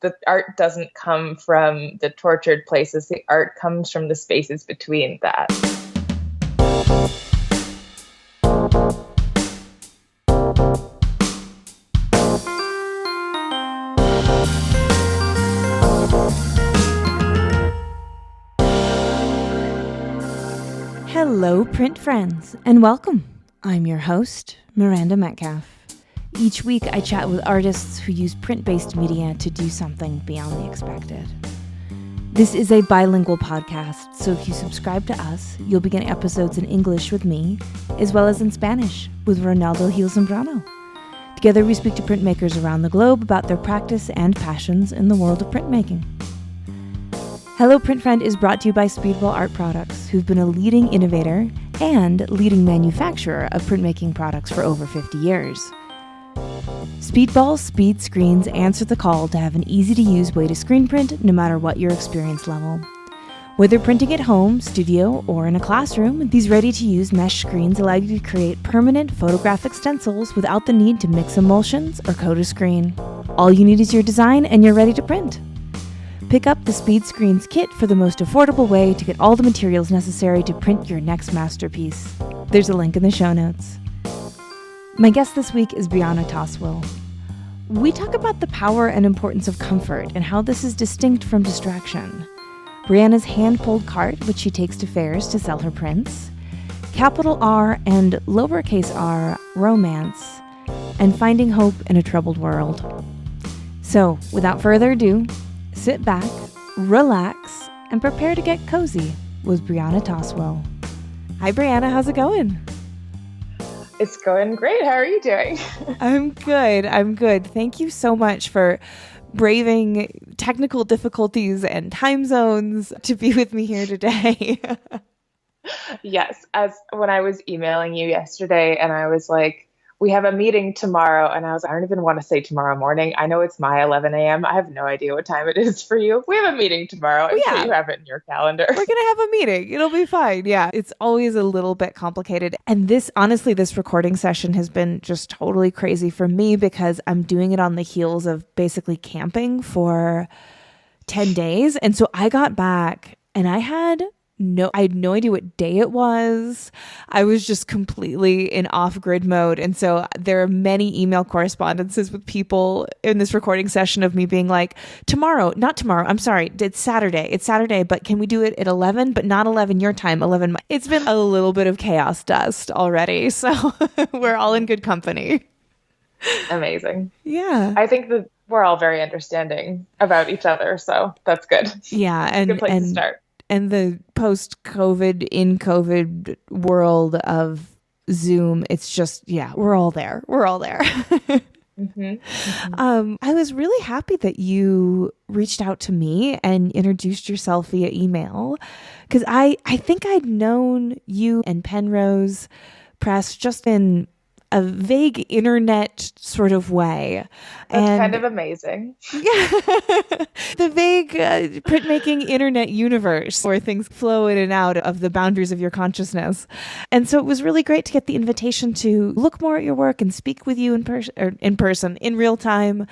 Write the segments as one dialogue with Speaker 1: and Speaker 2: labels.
Speaker 1: the art doesn't come from the tortured places. The art comes from the spaces between that.
Speaker 2: Hello, print friends, and welcome. I'm your host, Miranda Metcalf. Each week, I chat with artists who use print-based media to do something beyond the expected. This is a bilingual podcast, so if you subscribe to us, you'll be getting episodes in English with me, as well as in Spanish with Ronaldo Gil Zambrano. Together, we speak to printmakers around the globe about their practice and passions in the world of printmaking. Hello Print Friend is brought to you by Speedball Art Products, who've been a leading innovator and leading manufacturer of printmaking products for over 50 years. Speedball's speed screens answer the call to have an easy-to-use way to screen print no matter what your experience level. Whether printing at home, studio, or in a classroom, these ready-to-use mesh screens allow you to create permanent photographic stencils without the need to mix emulsions or coat a screen. All you need is your design and you're ready to print. Pick up the Speed Screens kit for the most affordable way to get all the materials necessary to print your next masterpiece. There's a link in the show notes. My guest this week is Brianna Tosswill. We talk about the power and importance of comfort and how this is distinct from distraction. Brianna's hand-pulled cart, which she takes to fairs to sell her prints, capital R and lowercase r romance, and finding hope in a troubled world. So, without further ado, sit back, relax, and prepare to get cozy with Brianna Tosswill. Hi, Brianna. How's it going?
Speaker 1: It's going great. How are you doing?
Speaker 2: I'm good. Thank you so much for braving technical difficulties and time zones to be with me here today.
Speaker 1: Yes. As when I was emailing you yesterday and I was like, we have a meeting tomorrow. And I don't even want to say tomorrow morning. I know it's my 11 a.m. I have no idea what time it is for you. We have a meeting tomorrow. I'm sure you have it in your calendar.
Speaker 2: We're going to have a meeting. It'll be fine. Yeah. It's always a little bit complicated. And this recording session has been just totally crazy for me because I'm doing it on the heels of basically camping for 10 days. And so I got back and I had no idea what day it was. I was just completely in off-grid mode. And so there are many email correspondences with people in this recording session of me being like, not tomorrow. I'm sorry. It's Saturday, but can we do it at 11, but not 11 your time, 11. It's been a little bit of chaos dust already. So we're all in good company.
Speaker 1: Amazing.
Speaker 2: Yeah.
Speaker 1: I think that we're all very understanding about each other. So that's good.
Speaker 2: Yeah.
Speaker 1: And good place to start.
Speaker 2: And the post-COVID, in COVID world of Zoom, it's just, we're all there.
Speaker 1: Mm-hmm. Mm-hmm.
Speaker 2: I was really happy that you reached out to me and introduced yourself via email because I think I'd known you and Penrose Press just in a vague internet sort of way.
Speaker 1: That's kind of amazing.
Speaker 2: Yeah. The vague printmaking internet universe where things flow in and out of the boundaries of your consciousness. And so it was really great to get the invitation to look more at your work and speak with you in real time.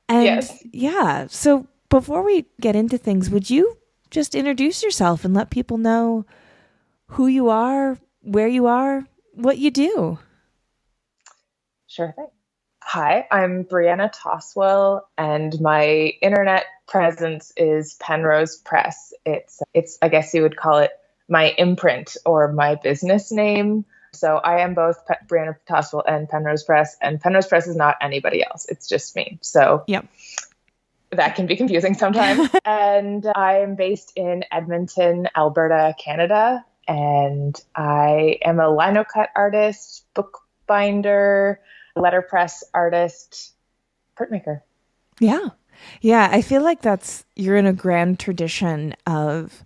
Speaker 2: And
Speaker 1: yes.
Speaker 2: Yeah. So before we get into things, would you just introduce yourself and let people know who you are, where you are, what you do?
Speaker 1: Sure thing. Hi, I'm Brianna Tosswill, and my internet presence is Penrose Press. It's I guess you would call it my imprint or my business name. So I am both Brianna Tosswill and Penrose Press, and Penrose Press is not anybody else. It's just me. So
Speaker 2: yep.
Speaker 1: That can be confusing sometimes. And I am based in Edmonton, Alberta, Canada, and I am a linocut artist, bookbinder, letterpress artist, printmaker.
Speaker 2: Yeah. I feel like you're in a grand tradition of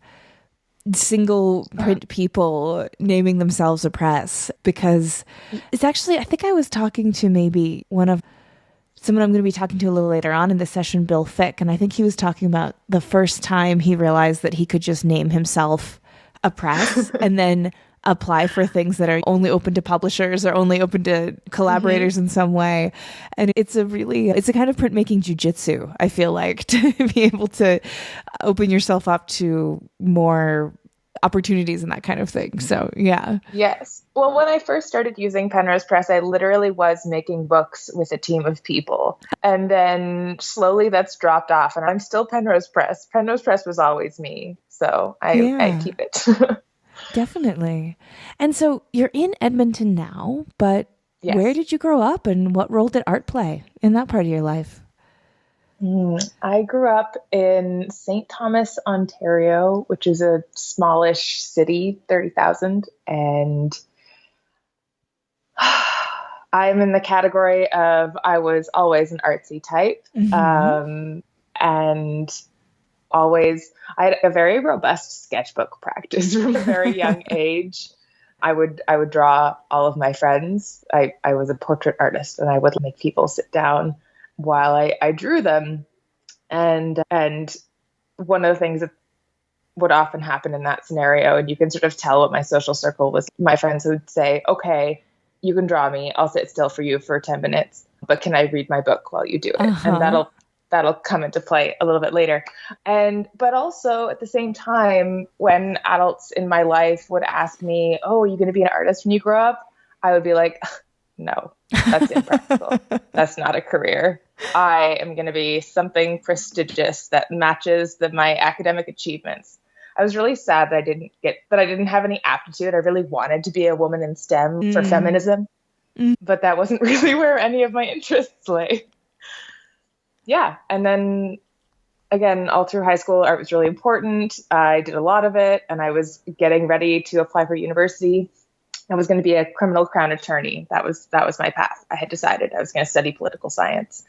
Speaker 2: single print people naming themselves a press because it's actually, I think I was talking to maybe someone I'm going to be talking to a little later on in the session, Bill Fick, and I think he was talking about the first time he realized that he could just name himself a press and then apply for things that are only open to publishers or only open to collaborators in some way. And it's a kind of printmaking jujitsu, I feel like, to be able to open yourself up to more opportunities and that kind of thing. So, yeah.
Speaker 1: Yes. Well, when I first started using Penrose Press, I literally was making books with a team of people. And then slowly that's dropped off, and I'm still Penrose Press. Penrose Press was always me. So I keep it.
Speaker 2: Definitely. And so you're in Edmonton now, but where did you grow up and what role did art play in that part of your life?
Speaker 1: I grew up in St. Thomas, Ontario, which is a smallish city, 30,000. And I'm in the category of I was always an artsy type. And always, I had a very robust sketchbook practice from a very young age. I would draw all of my friends. I was a portrait artist, and I would make people sit down while I drew them. And one of the things that would often happen in that scenario, and you can sort of tell what my social circle was, my friends would say, okay, you can draw me. I'll sit still for you for 10 minutes, but can I read my book while you do it? And that'll come into play a little bit later. But also at the same time, when adults in my life would ask me, oh, are you going to be an artist when you grow up? I would be like, no, that's impractical. That's not a career. I am going to be something prestigious that matches my academic achievements. I was really sad that I didn't have any aptitude. I really wanted to be a woman in STEM for feminism, but that wasn't really where any of my interests lay. Yeah. And then again, all through high school, art was really important. I did a lot of it, and I was getting ready to apply for university. I was going to be a criminal crown attorney. That was my path. I had decided I was going to study political science,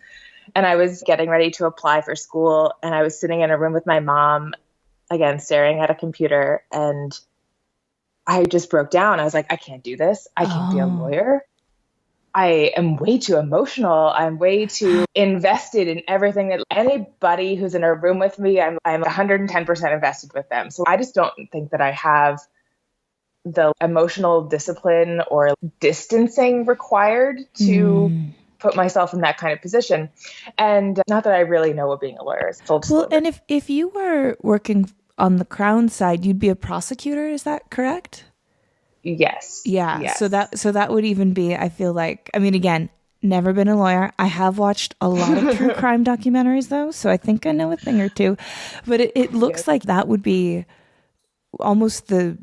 Speaker 1: and I was getting ready to apply for school, and I was sitting in a room with my mom, again, staring at a computer, and I just broke down. I was like, I can't do this. I can't be a lawyer. I am way too emotional. I'm way too invested in everything. That anybody who's in a room with me, I'm 110% invested with them. So I just don't think that I have the emotional discipline or distancing required to put myself in that kind of position. And not that I really know what being a lawyer is. Full disclosure.
Speaker 2: Well, and if you were working on the Crown side, you'd be a prosecutor. Is that correct?
Speaker 1: Yes.
Speaker 2: Yeah.
Speaker 1: Yes.
Speaker 2: So that would even be, I feel like, I mean, again, never been a lawyer. I have watched a lot of true crime documentaries though, so I think I know a thing or two. But it looks like that would be almost the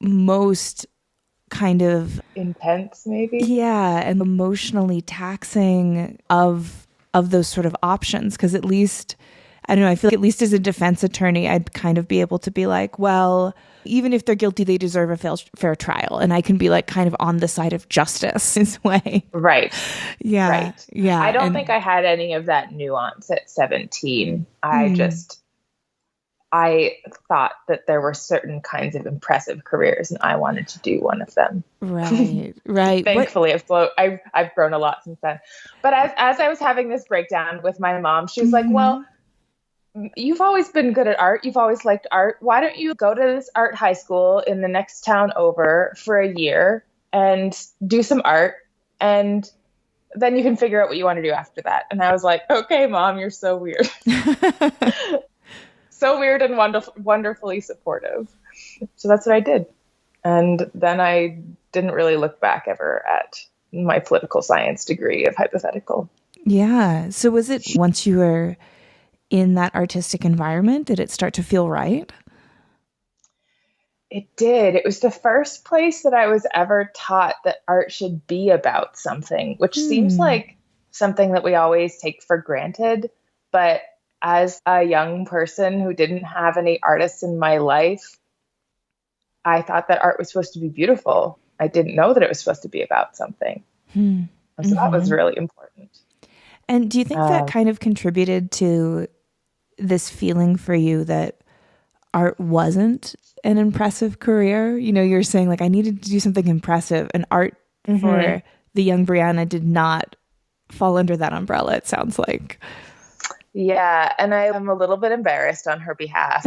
Speaker 2: most kind of
Speaker 1: intense, maybe.
Speaker 2: Yeah, and emotionally taxing of those sort of options. Because at least, I don't know, I feel like at least as a defense attorney, I'd kind of be able to be like, well, even if they're guilty, they deserve a fair trial. And I can be like kind of on the side of justice in a way.
Speaker 1: Right.
Speaker 2: Yeah.
Speaker 1: Right.
Speaker 2: Yeah.
Speaker 1: I don't think I had any of that nuance at 17. I thought that there were certain kinds of impressive careers, and I wanted to do one of them.
Speaker 2: Right. Right.
Speaker 1: Thankfully, I've grown a lot since then. But as I was having this breakdown with my mom, she was like, well, you've always been good at art. You've always liked art. Why don't you go to this art high school in the next town over for a year and do some art, and then you can figure out what you want to do after that. And I was like, okay, Mom, you're so weird. So weird and wonderfully supportive. So that's what I did. And then I didn't really look back ever at my political science degree of hypothetical.
Speaker 2: Yeah. So was it once you were in that artistic environment, did it start to feel right?
Speaker 1: It did. It was the first place that I was ever taught that art should be about something, which seems like something that we always take for granted. But as a young person who didn't have any artists in my life, I thought that art was supposed to be beautiful. I didn't know that it was supposed to be about something. So that was really important.
Speaker 2: And do you think that kind of contributed to this feeling for you that art wasn't an impressive career? You know, you're saying like, I needed to do something impressive, and art for the young Brianna did not fall under that umbrella, it sounds like.
Speaker 1: Yeah, and I am a little bit embarrassed on her behalf.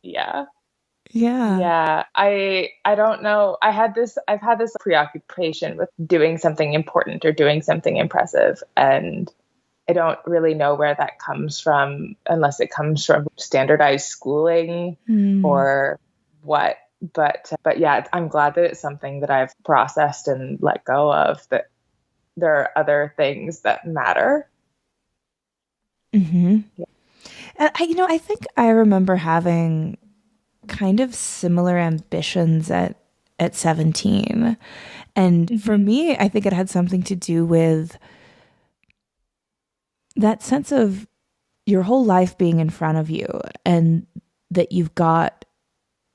Speaker 1: Yeah.
Speaker 2: Yeah.
Speaker 1: Yeah, I don't know. I've had this preoccupation with doing something important or doing something impressive, and I don't really know where that comes from unless it comes from standardized schooling
Speaker 2: Mm.
Speaker 1: or what. But yeah, I'm glad that it's something that I've processed and let go of, that there are other things that matter.
Speaker 2: Mm-hmm.
Speaker 1: Yeah.
Speaker 2: And I think I remember having kind of similar ambitions at 17. And for
Speaker 1: Mm-hmm.
Speaker 2: me, I think it had something to do with that sense of your whole life being in front of you and that you've got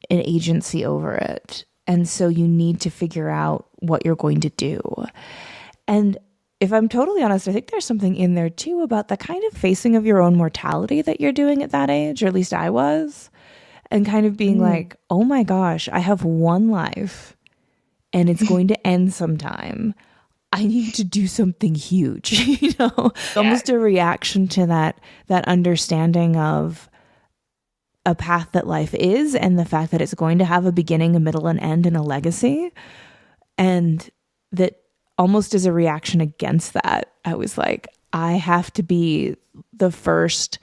Speaker 2: an agency over it. And so you need to figure out what you're going to do. And if I'm totally honest, I think there's something in there too about the kind of facing of your own mortality that you're doing at that age, or at least I was, and kind of being
Speaker 1: Mm.
Speaker 2: like, oh my gosh, I have one life and it's going to end sometime. I need to do something huge,
Speaker 1: Yeah.
Speaker 2: almost a reaction to that understanding of a path that life is and the fact that it's going to have a beginning, a middle, and end and a legacy. And that almost as a reaction against that, I was like, I have to be the first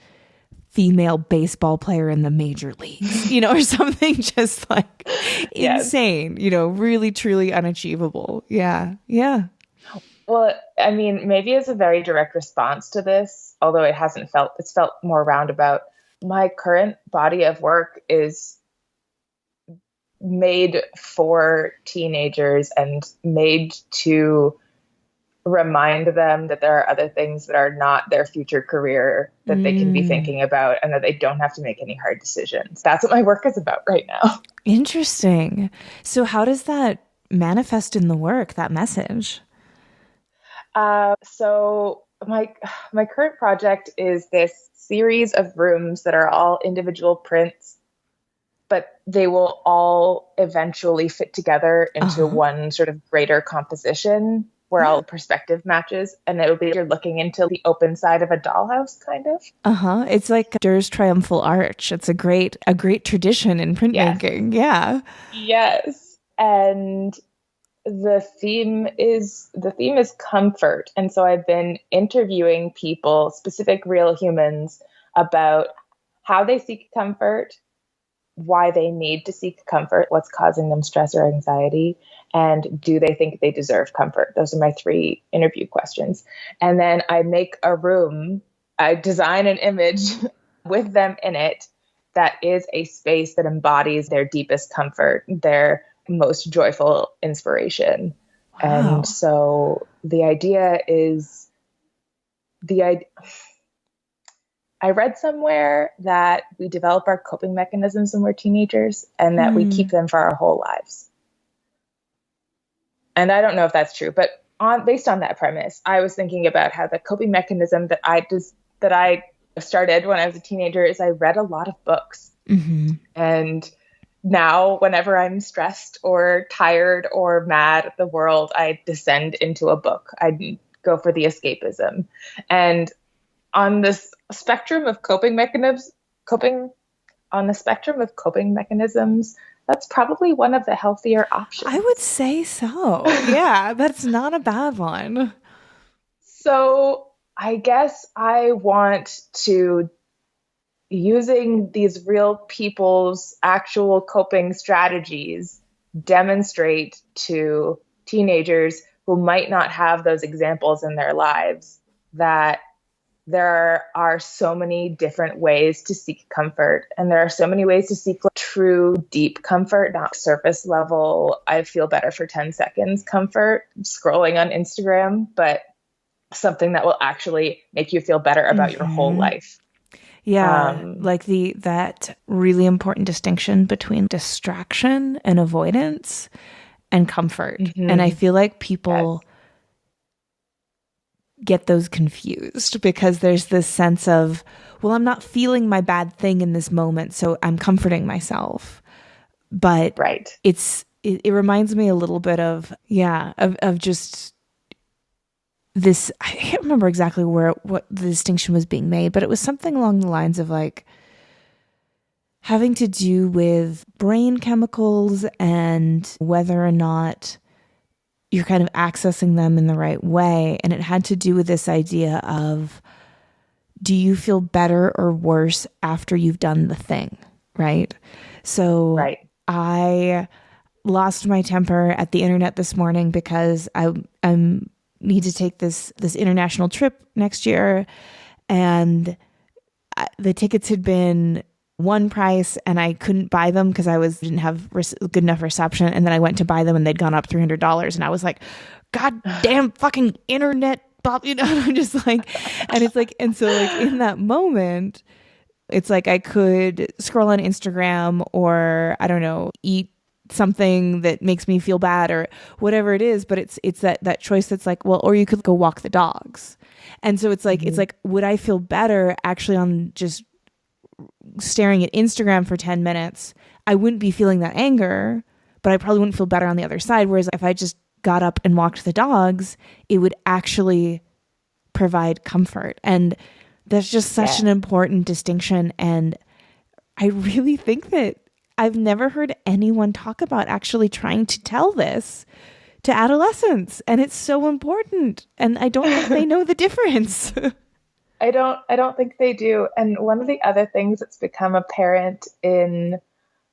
Speaker 2: female baseball player in the major leagues, or something just like
Speaker 1: Yes.
Speaker 2: insane, really, truly unachievable. Yeah. Yeah.
Speaker 1: Well, I mean, maybe as a very direct response to this, although it's felt more roundabout. My current body of work is made for teenagers and made to remind them that there are other things that are not their future career that they can be
Speaker 2: Mm,
Speaker 1: thinking about, and that they don't have to make any hard decisions. That's what my work is about right now.
Speaker 2: interesting. So, how does that manifest in the work, that message?
Speaker 1: So my current project is this series of rooms that are all individual prints, but they will all eventually fit together
Speaker 2: Uh
Speaker 1: into
Speaker 2: huh.
Speaker 1: one sort of greater composition where
Speaker 2: Yeah.
Speaker 1: all perspective matches, and it'll be you're looking into the open side of a dollhouse, kind of.
Speaker 2: Uh huh. It's like Durr's Triumphal Arch. It's a great tradition in
Speaker 1: Yes.
Speaker 2: printmaking. Yeah.
Speaker 1: Yes. And the theme is comfort. And so I've been interviewing people, specific real humans, about how they seek comfort, why they need to seek comfort, what's causing them stress or anxiety, and do they think they deserve comfort? Those are my three interview questions. And then I design an image with them in it that is a space that embodies their deepest comfort, their most joyful inspiration. And
Speaker 2: Wow.
Speaker 1: so the idea is the idea. I read somewhere that we develop our coping mechanisms when we're teenagers and that we keep
Speaker 2: Hmm.
Speaker 1: them for our whole lives. And I don't know if that's true, but based on that premise, I was thinking about how the coping mechanism that I started when I was a teenager is I read a lot of books.
Speaker 2: Mm-hmm.
Speaker 1: And now whenever I'm stressed or tired or mad at the world, I descend into a book. I go for the escapism. And on this spectrum of coping on the spectrum of coping mechanisms, that's probably one of the healthier
Speaker 2: I would
Speaker 1: options.
Speaker 2: say so. Yeah, that's not a bad one.
Speaker 1: So I guess I want to, using these real people's actual coping strategies, demonstrate to teenagers who might not have those examples in their lives that there are so many different ways to seek comfort. And there are so many ways to seek true, deep comfort, not surface level, I feel better for 10 seconds comfort scrolling on Instagram, but something that will actually make you feel better about your whole
Speaker 2: Mm-hmm.
Speaker 1: life.
Speaker 2: Yeah,
Speaker 1: Um,
Speaker 2: like that really important distinction between distraction and avoidance and comfort. And I
Speaker 1: mhm,
Speaker 2: feel like
Speaker 1: yes.
Speaker 2: people get those confused because there's this sense of, well, I'm not feeling my bad thing in this moment, so I'm comforting myself. But
Speaker 1: Right.
Speaker 2: it reminds me a little bit of, yeah, of just this. I can't remember exactly what the distinction was being made, but it was something along the lines of like, having to do with brain chemicals and whether or not you're kind of accessing them in the right way. And it had to do with this idea of, do you feel better or worse after you've done the thing? Right. So
Speaker 1: Right.
Speaker 2: I lost my temper at the internet this morning because I need to take this international trip next year, and the tickets had been one price and I couldn't buy them because didn't have good enough reception. And then I went to buy them and they'd gone up $300, and I was like, God damn fucking internet, Bob, I'm just like, and it's like, and so like in that moment, it's like I could scroll on Instagram, or I don't know, eat something that makes me feel bad or whatever it is, but it's that choice that's like, well, or you could go walk the dogs. And so it's like, it's like, would I feel better actually on just staring at Instagram for 10 minutes? I wouldn't be feeling that anger, but I probably wouldn't feel better on the other side. Whereas if I just got up and walked the dogs, it would actually provide comfort. And that's just such an important distinction. And I really think that I've never heard anyone talk about actually trying to tell this to adolescents. And it's so important. And I don't think they know the difference.
Speaker 1: I don't think they do. And one of the other things that's become apparent in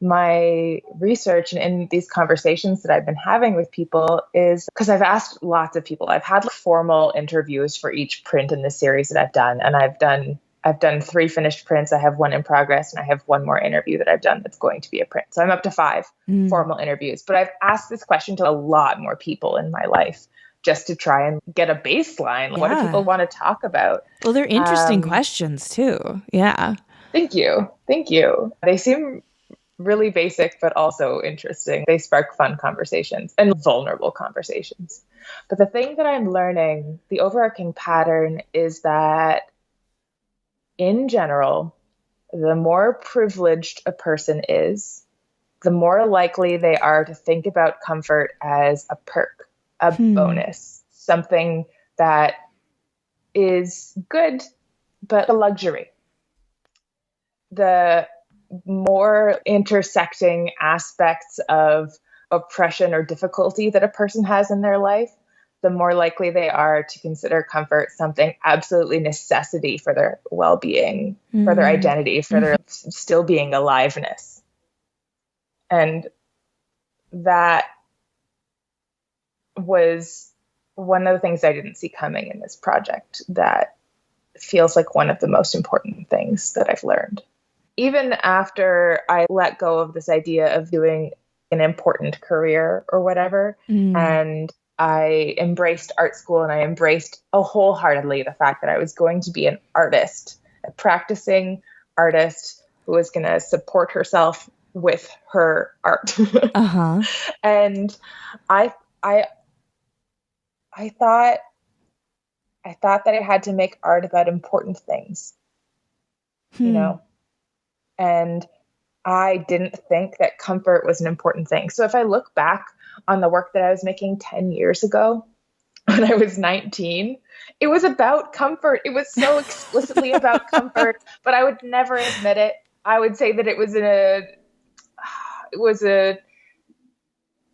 Speaker 1: my research and in these conversations that I've been having with people is because I've asked lots of people. I've had formal interviews for each print in the series that I've done. And I've done 3 finished prints. I have 1 in progress, and I have 1 more interview that I've done that's going to be a print. So I'm up to 5 formal interviews. But I've asked this question to a lot more people in my life just to try and get a baseline. What do people want to talk about?
Speaker 2: Well, they're interesting questions too. Yeah.
Speaker 1: Thank you. They seem really basic, but also interesting. They spark fun conversations and vulnerable conversations. But the thing that I'm learning, the overarching pattern, is that in general, the more privileged a person is, the more likely they are to think about comfort as a perk, a bonus, something that is good, but a luxury. The more intersecting aspects of oppression or difficulty that a person has in their life, the more likely they are to consider comfort something absolutely necessity for their well-being, for their identity, for their still being aliveness. And that was one of the things I didn't see coming in this project that feels like one of the most important things that I've learned. Even after I let go of this idea of doing an important career or whatever, and I embraced art school, and I embraced wholeheartedly the fact that I was going to be an artist, a practicing artist who was going to support herself with her art. And I thought that I had to make art about important things, you know, and I didn't think that comfort was an important thing. So if I look back on the work that I was making 10 years ago when I was 19, it was about comfort. It was so explicitly about comfort, but I would never admit it. I would say that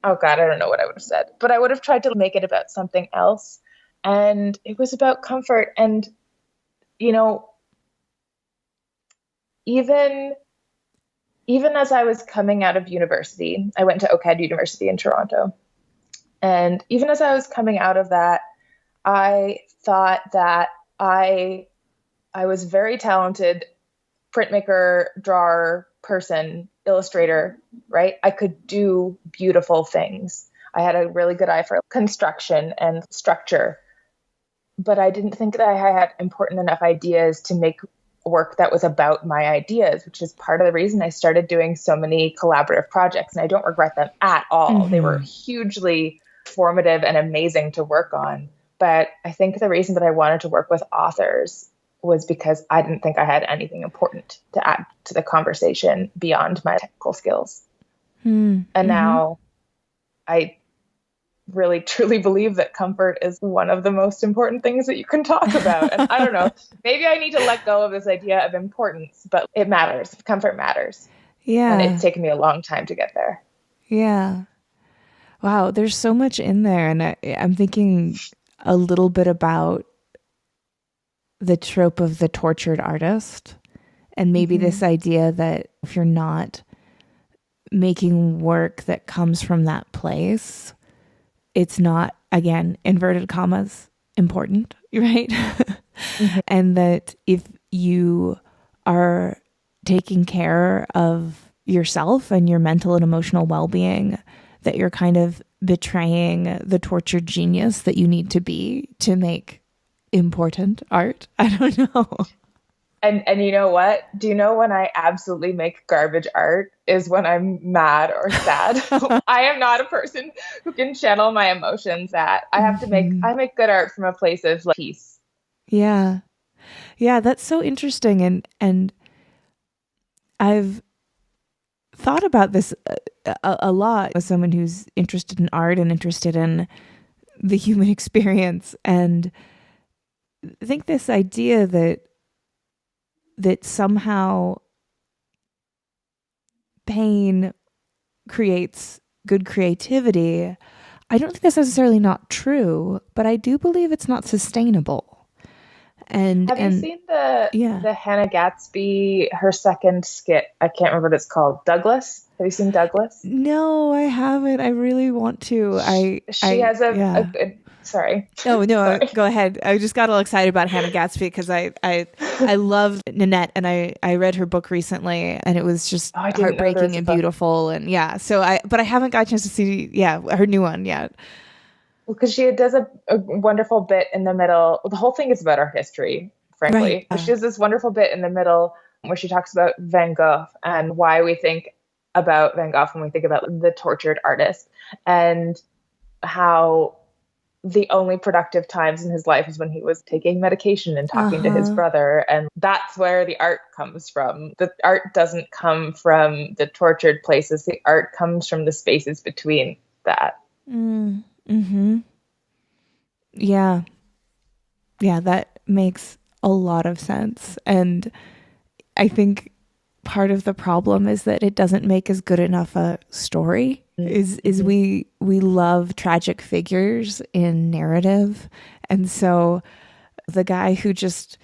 Speaker 1: oh God, I don't know what I would have said, but I would have tried to make it about something else. And it was about comfort. And, you know, even as I was coming out of university, I went to OCAD University in Toronto. And even as I was coming out of that, I thought that I was very talented printmaker, drawer, person, illustrator, right? I could do beautiful things. I had a really good eye for construction and structure, but I didn't think that I had important enough ideas to make work that was about my ideas, which is part of the reason I started doing so many collaborative projects. And I don't regret them at all. They were hugely formative and amazing to work on. But I think the reason that I wanted to work with authors was because I didn't think I had anything important to add to the conversation beyond my technical skills. And now I really truly believe that comfort is one of the most important things that you can talk about. And I don't know, maybe I need to let go of this idea of importance, but it matters. Comfort matters. And it's
Speaker 2: Yeah.
Speaker 1: taken me a long time to get there.
Speaker 2: Yeah. Wow. There's so much in there. And I'm thinking a little bit about the trope of the tortured artist, and maybe this idea that if you're not making work that comes from that place, it's not, again, inverted commas, important, right? And that if you are taking care of yourself and your mental and emotional well-being, that you're kind of betraying the tortured genius that you need to be to make important art. I don't know.
Speaker 1: And you know what? Do you know when I absolutely make garbage art is when I'm mad or sad. I am not a person who can channel my emotions. That I have to I make good art from a place of like, peace.
Speaker 2: Yeah. Yeah, that's so interesting. And I've thought about this a lot as someone who's interested in art and interested in the human experience. And I think this idea that somehow pain creates good creativity, I don't think that's necessarily not true, but I do believe it's not sustainable. And
Speaker 1: have you seen the Hannah Gatsby, her second skit? I can't remember what it's called. Douglas. Have you seen Douglas?
Speaker 2: No, I haven't. I really want to.
Speaker 1: She has a good. Sorry.
Speaker 2: Oh no,
Speaker 1: Sorry.
Speaker 2: Go ahead. I just got all excited about Hannah Gatsby because I love Nanette, and I read her book recently, and it was just heartbreaking and beautiful, and but I haven't got a chance to see her new one yet.
Speaker 1: Well, because she does a wonderful bit in the middle. Well, the whole thing is about our history, frankly.
Speaker 2: Right.
Speaker 1: But she has this wonderful bit in the middle where she talks about Van Gogh and why we think about Van Gogh when we think about the tortured artist, and how the only productive times in his life is when he was taking medication and talking to his brother. And that's where the art comes from. The art doesn't come from the tortured places. The art comes from the spaces between that.
Speaker 2: Mm-hmm. Yeah. Yeah, that makes a lot of sense. And I think part of the problem is that it doesn't make as good enough a story. Is we love tragic figures in narrative. And so the guy who just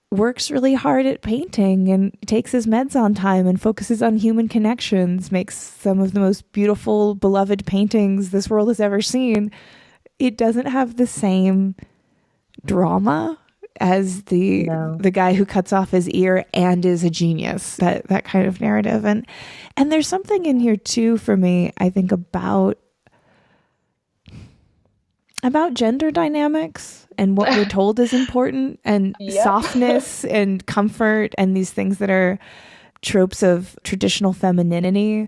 Speaker 2: works really hard at painting and takes his meds on time and focuses on human connections makes some of the most beautiful, beloved paintings this world has ever seen. It doesn't have the same drama as the guy who cuts off his ear and is a genius, that kind of narrative. And there's something in here too for me, I think, about gender dynamics and what we're told is important, and softness and comfort, and these things that are tropes of traditional femininity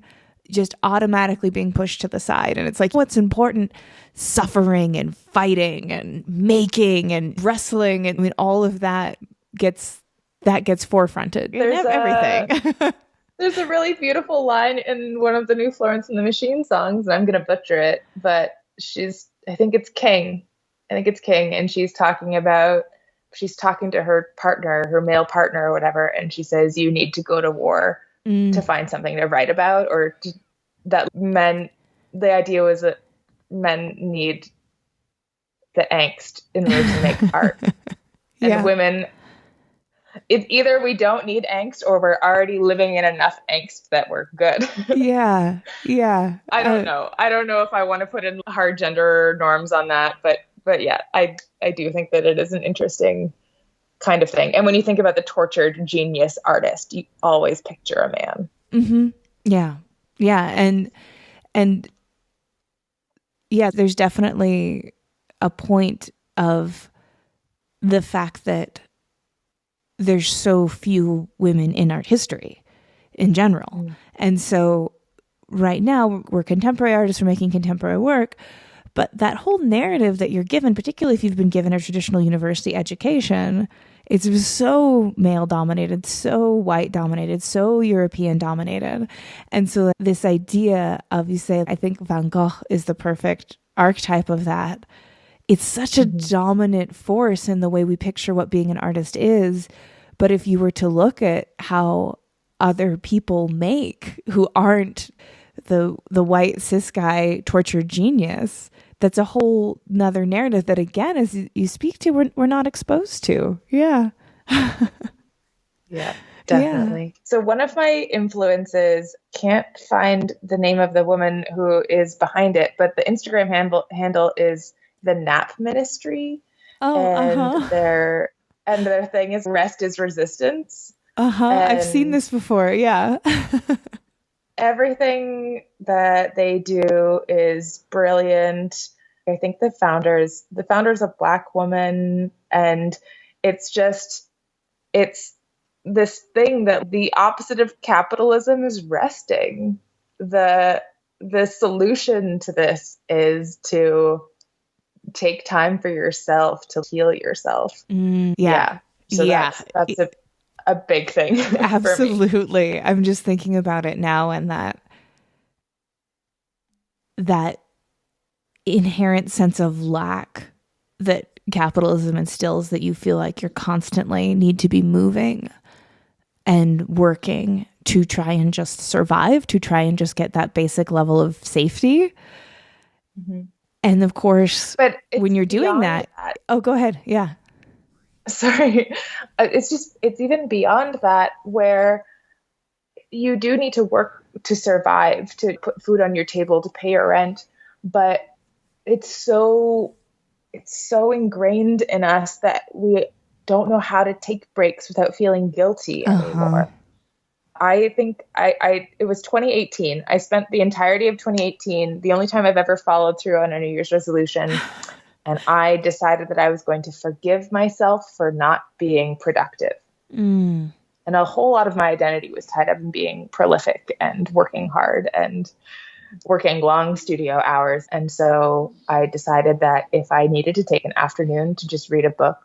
Speaker 2: just automatically being pushed to the side. And it's like, what's important? Suffering and fighting and making and wrestling. And I mean, all of that gets forefronted. Everything.
Speaker 1: There's a really beautiful line in one of the new Florence and the Machine songs, and I'm going to butcher it, but I think it's King. And she's talking to her partner, her male partner or whatever. And she says, you need to go to war to find something to write about, the idea was that men need the angst in order to make art. And women, it's either we don't need angst or we're already living in enough angst that we're good.
Speaker 2: Yeah.
Speaker 1: I don't know. I don't know if I want to put in hard gender norms on that, but yeah, I do think that it is an interesting kind of thing. And when you think about the tortured genius artist, you always picture a man.
Speaker 2: Mm-hmm. Yeah. And there's definitely a point of the fact that there's so few women in art history in general. And so right now we're contemporary artists, we're making contemporary work, but that whole narrative that you're given, particularly if you've been given a traditional university education, it's so male dominated, so white dominated, so European dominated. And so this idea of, you say, I think Van Gogh is the perfect archetype of that. It's such a dominant force in the way we picture what being an artist is. But if you were to look at how other people make who aren't the white cis guy tortured genius. That's a whole nother narrative that, again, as you speak to, we're not exposed to. Yeah.
Speaker 1: Yeah, definitely. Yeah. So one of my influences, can't find the name of the woman who is behind it, but the Instagram handle is the Nap Ministry.
Speaker 2: Oh,
Speaker 1: and their thing is rest is resistance.
Speaker 2: I've seen this before. Yeah.
Speaker 1: Everything that they do is brilliant. I think the founder's a Black woman, and it's this thing that the opposite of capitalism is resting. The solution to this is to take time for yourself, to heal yourself.
Speaker 2: Yeah.
Speaker 1: So that's a big thing.
Speaker 2: Absolutely. I'm just thinking about it now, and that inherent sense of lack that capitalism instills, that you feel like you're constantly need to be moving and working to try and just survive, to try and just get that basic level of safety. Mm-hmm. And of course, but when you're doing that, oh, go ahead. Yeah.
Speaker 1: Sorry. It's even beyond that, where you do need to work to survive, to put food on your table, to pay your rent. But it's so ingrained in us that we don't know how to take breaks without feeling guilty anymore. I think it was 2018. I spent the entirety of 2018, the only time I've ever followed through on a New Year's resolution. And I decided that I was going to forgive myself for not being productive. And a whole lot of my identity was tied up in being prolific and working hard and working long studio hours. And so I decided that if I needed to take an afternoon to just read a book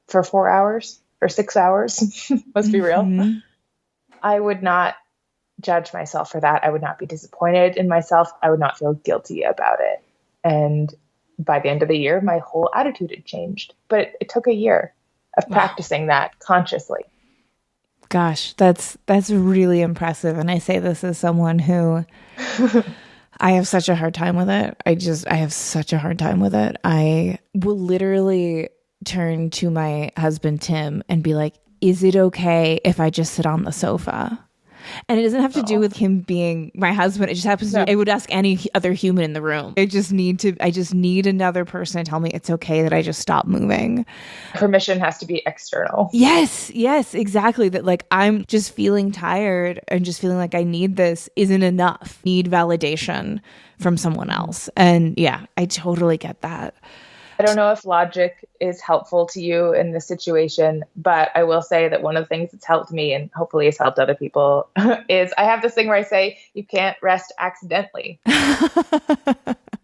Speaker 1: for 4 hours or 6 hours, let's be real, I would not judge myself for that. I would not be disappointed in myself. I would not feel guilty about it. And by the end of the year, my whole attitude had changed. But it took a year of practicing that consciously.
Speaker 2: Gosh, that's really impressive. And I say this as someone who I have such a hard time with it. I have such a hard time with it. I will literally turn to my husband, Tim, and be like, is it okay if I just sit on the sofa? And it doesn't have to do with him being my husband. It just happens to, I would ask any other human in the room. I just need another person to tell me it's okay that I just stop moving.
Speaker 1: Permission has to be external.
Speaker 2: Yes, exactly. That like, I'm just feeling tired and just feeling like I need this isn't enough. Need validation from someone else. And yeah, I totally get that.
Speaker 1: I don't know if logic is helpful to you in this situation, but I will say that one of the things that's helped me, and hopefully has helped other people, is I have this thing where I say, you can't rest accidentally.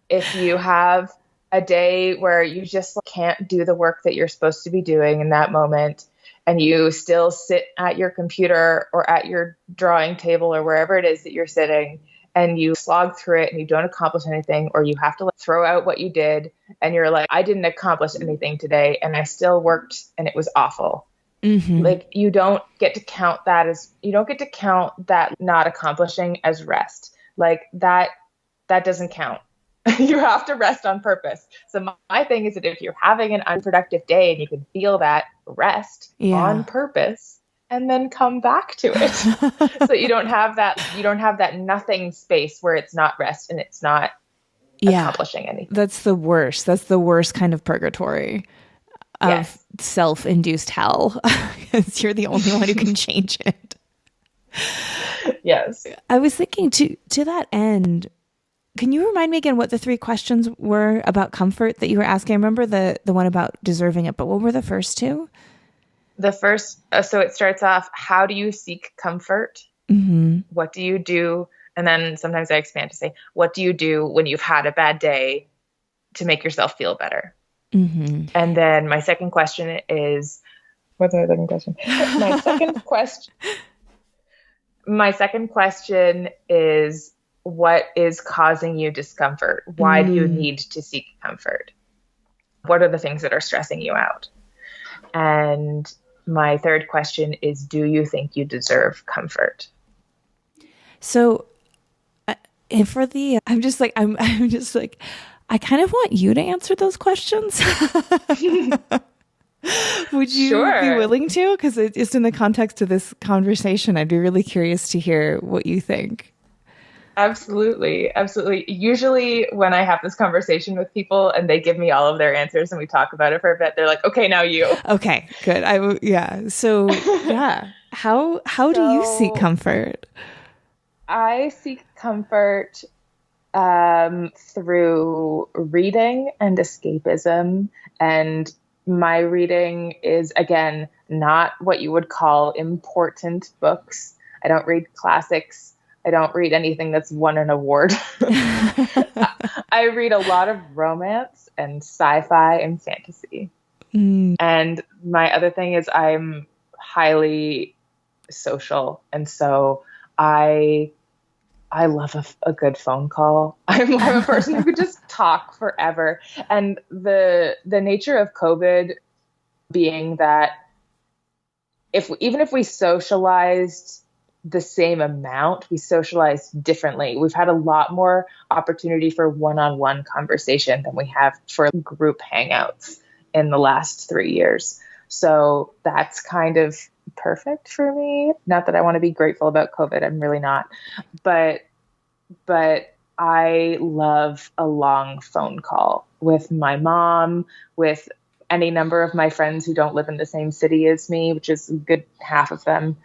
Speaker 1: If you have a day where you just can't do the work that you're supposed to be doing in that moment, and you still sit at your computer or at your drawing table or wherever it is that you're sitting, and you slog through it and you don't accomplish anything, or you have to throw out what you did and you're like, I didn't accomplish anything today and I still worked and it was awful. Mm-hmm. Like you don't get to count that not accomplishing as rest. Like that doesn't count. You have to rest on purpose. So my thing is that if you're having an unproductive day and you can feel that, rest on purpose. And then come back to it. So you don't have that nothing space where it's not rest and it's not accomplishing anything.
Speaker 2: That's the worst. That's the worst kind of purgatory of self-induced hell. Because you're the only one who can change it.
Speaker 1: Yes.
Speaker 2: I was thinking to that end, can you remind me again what the 3 questions were about comfort that you were asking? I remember the one about deserving it, but what were the first 2?
Speaker 1: The first, so it starts off, how do you seek comfort? Mm-hmm. What do you do? And then sometimes I expand to say, what do you do when you've had a bad day to make yourself feel better? Mm-hmm. And then my second question is, what's my second question? My second question is, what is causing you discomfort? Why do you need to seek comfort? What are the things that are stressing you out? And my third question is, do you think you deserve comfort?
Speaker 2: So, and for the, I'm just like, I kind of want you to answer those questions. Would you be willing to? Because just in the context of this conversation, I'd be really curious to hear what you think.
Speaker 1: Absolutely. Absolutely. Usually when I have this conversation with people and they give me all of their answers and we talk about it for a bit, they're like, okay, now you.
Speaker 2: Okay, good. So yeah. How do you seek comfort?
Speaker 1: I seek comfort through reading and escapism. And my reading is, again, not what you would call important books. I don't read classics. I don't read anything that's won an award. I read a lot of romance and sci-fi and fantasy. And my other thing is I'm highly social. And so I love a good phone call. I'm a person who could just talk forever. And the nature of COVID being that even if we socialized the same amount, we socialized differently. We've had a lot more opportunity for one-on-one conversation than we have for group hangouts in the last 3 years. So that's kind of perfect for me. Not that I want to be grateful about COVID. I'm really not. But I love a long phone call with my mom, with any number of my friends who don't live in the same city as me, which is a good half of them.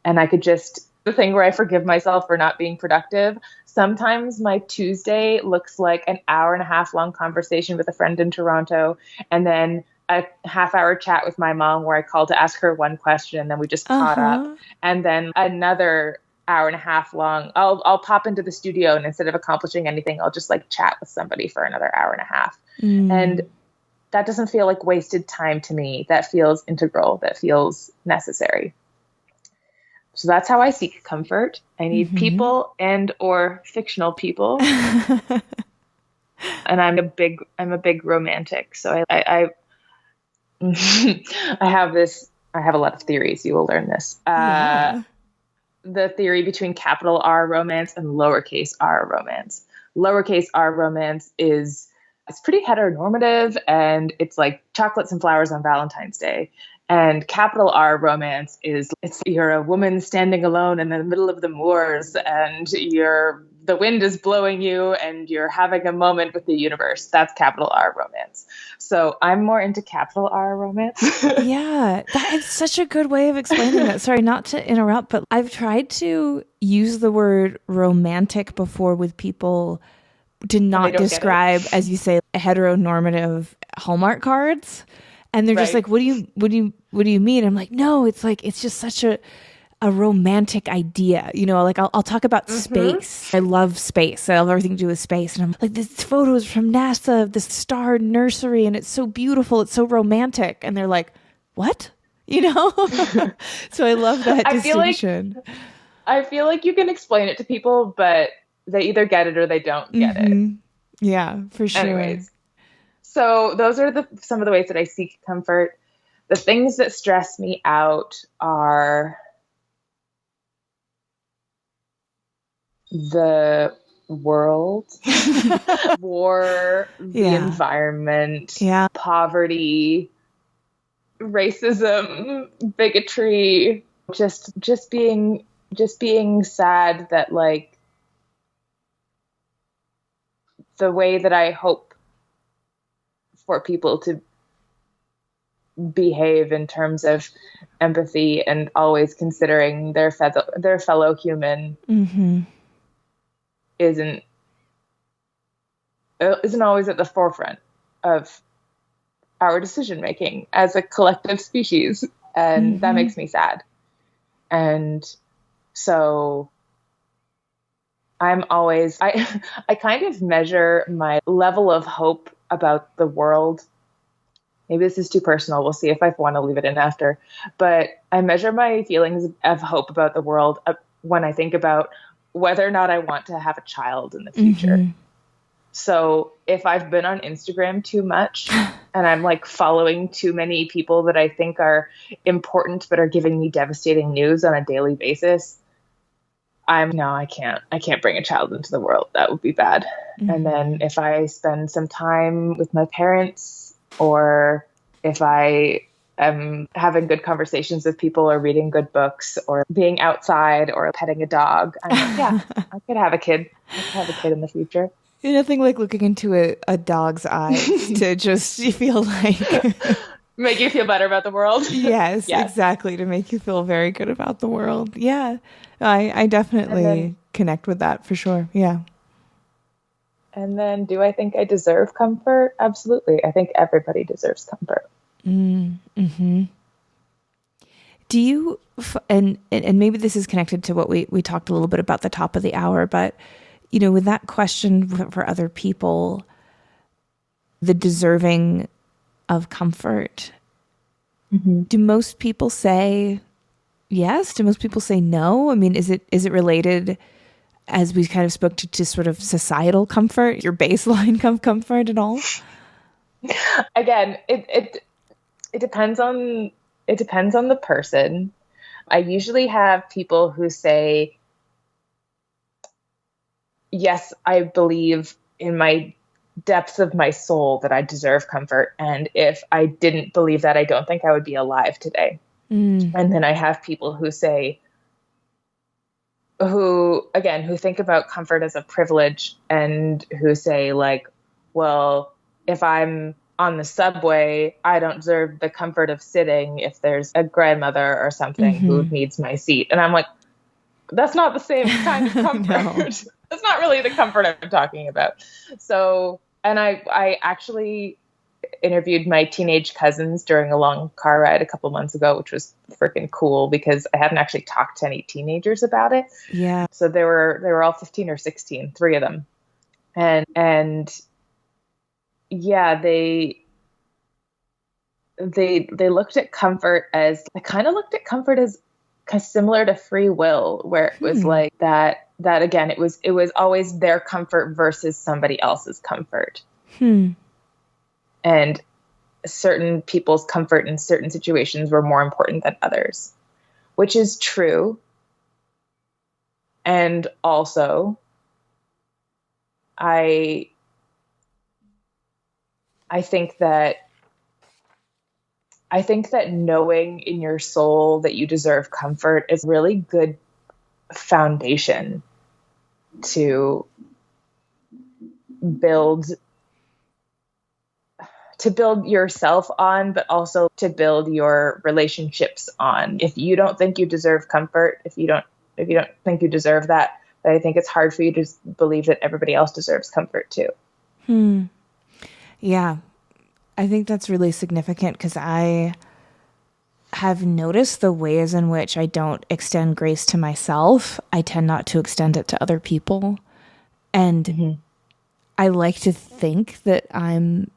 Speaker 1: And I could the thing where I forgive myself for not being productive. Sometimes my Tuesday looks like an hour and a half long conversation with a friend in Toronto, and then a half-hour chat with my mom where I called to ask her one question, and then we just caught up. And then another hour and a half long, I'll pop into the studio, and instead of accomplishing anything, I'll just like chat with somebody for another hour and a half. And that doesn't feel like wasted time to me. That feels integral. That feels necessary. So that's how I seek comfort. I need people and or fictional people. And I'm a big romantic. So I have a lot of theories. You will learn this. The theory between capital R romance and lowercase r romance. Lowercase r romance it's pretty heteronormative, and it's like chocolates and flowers on Valentine's Day. And capital R romance you're a woman standing alone in the middle of the moors, and the wind is blowing you, and you're having a moment with the universe. That's capital R romance. So I'm more into capital R romance.
Speaker 2: Yeah, that is such a good way of explaining that. Sorry, not to interrupt, but I've tried to use the word romantic before with people to not describe, as you say, heteronormative Hallmark cards. And they're just like, what do you mean? I'm like, no, it's just such a romantic idea. You know, like I'll talk about space. I love space. I love everything to do with space. And I'm like, this photo is from NASA of this star nursery, and it's so beautiful. It's so romantic. And they're like, what? You know? So I love that distinction.
Speaker 1: I feel like you can explain it to people, but they either get it or they don't get it.
Speaker 2: Yeah, for sure.
Speaker 1: Anyways. So those are some of the ways that I seek comfort. The things that stress me out are the world, war, the environment, poverty, racism, bigotry, just being sad that like the way that I hope for people to behave in terms of empathy and always considering their fellow human isn't always at the forefront of our decision making as a collective species, and that makes me sad. And so I'm always I kind of measure my level of hope about the world. Maybe this is too personal. We'll see if I want to leave it in after. But I measure my feelings of hope about the world when I think about whether or not I want to have a child in the future. So if I've been on Instagram too much, and I'm like following too many people that I think are important but are giving me devastating news on a daily basis, I can't bring a child into the world. That would be bad. Mm-hmm. And then if I spend some time with my parents, or if I am having good conversations with people, or reading good books, or being outside, or petting a dog, I'm like, yeah, I could have a kid. I could have a kid in the future.
Speaker 2: Nothing like looking into a dog's eyes to just feel like...
Speaker 1: Make you feel better about the world.
Speaker 2: Yes, exactly. To make you feel very good about the world. Yeah, I definitely connect with that for sure. Yeah.
Speaker 1: And then, do I think I deserve comfort? Absolutely. I think everybody deserves comfort.
Speaker 2: Mm-hmm. Do you, and maybe this is connected to what we talked a little bit about the top of the hour, but, you know, with that question for other people, the deserving of comfort, mm-hmm. Do most people say yes? Do most people say no? I mean, is it related, as we kind of spoke to sort of societal comfort, your baseline comfort at all?
Speaker 1: Again, it depends on the person. I usually have people who say, yes, I believe in my depths of my soul that I deserve comfort. And if I didn't believe that, I don't think I would be alive today. And then I have people who say, who think about comfort as a privilege, and who say, like, well, if I'm on the subway, I don't deserve the comfort of sitting if there's a grandmother or something mm-hmm. who needs my seat. And I'm like, that's not the same kind of comfort. No. That's not really the comfort I'm talking about. So, and I actually interviewed my teenage cousins during a long car ride a couple months ago, which was freaking cool because I hadn't actually talked to any teenagers about it.
Speaker 2: Yeah.
Speaker 1: So they were all 15 or 16, three of them. And yeah, they looked at comfort as, I kind of looked at comfort as similar to free will, where it was like that again, it was always their comfort versus somebody else's comfort. And certain people's comfort in certain situations were more important than others, which is true. And also, I think that knowing in your soul that you deserve comfort is a really good foundation to build yourself on, but also to build your relationships on. If you don't think you deserve comfort, if you don't think you deserve that, then I think it's hard for you to believe that everybody else deserves comfort too.
Speaker 2: Yeah. I think that's really significant because I have noticed the ways in which I don't extend grace to myself. I tend not to extend it to other people. And I like to think that I'm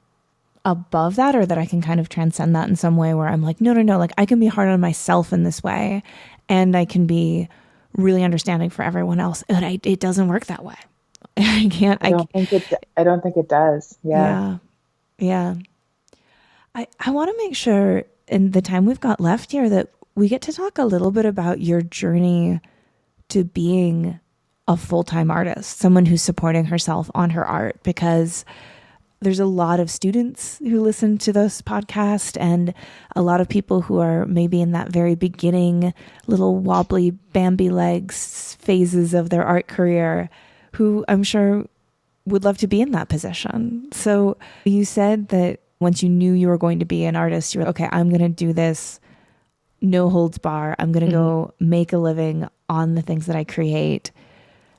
Speaker 2: above that, or that I can kind of transcend that in some way where I'm like, no, like I can be hard on myself in this way, and I can be really understanding for everyone else. And it doesn't work that way. I don't think
Speaker 1: it does. Yeah.
Speaker 2: I want to make sure in the time we've got left here that we get to talk a little bit about your journey to being a full-time artist, someone who's supporting herself on her art, because there's a lot of students who listen to this podcast and a lot of people who are maybe in that very beginning little wobbly Bambi legs phases of their art career, who I'm sure would love to be in that position. So you said that once you knew you were going to be an artist, you were okay, I'm going to do this, no holds bar. I'm going to go make a living on the things that I create.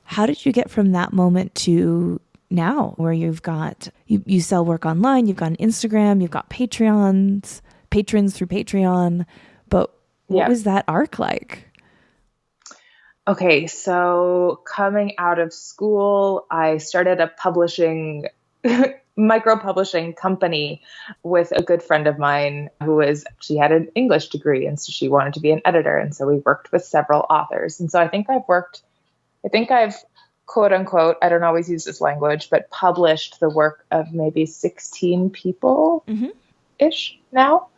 Speaker 2: How did you get from that moment to now, where you've got, you sell work online, you've got an Instagram, you've got patrons through Patreon, but what was that arc like?
Speaker 1: Okay, so coming out of school, I started a micro-publishing company with a good friend of mine she had an English degree, and so she wanted to be an editor. And so we worked with several authors. And so I think I've quote unquote, I don't always use this language, but published the work of maybe 16 people. ish now.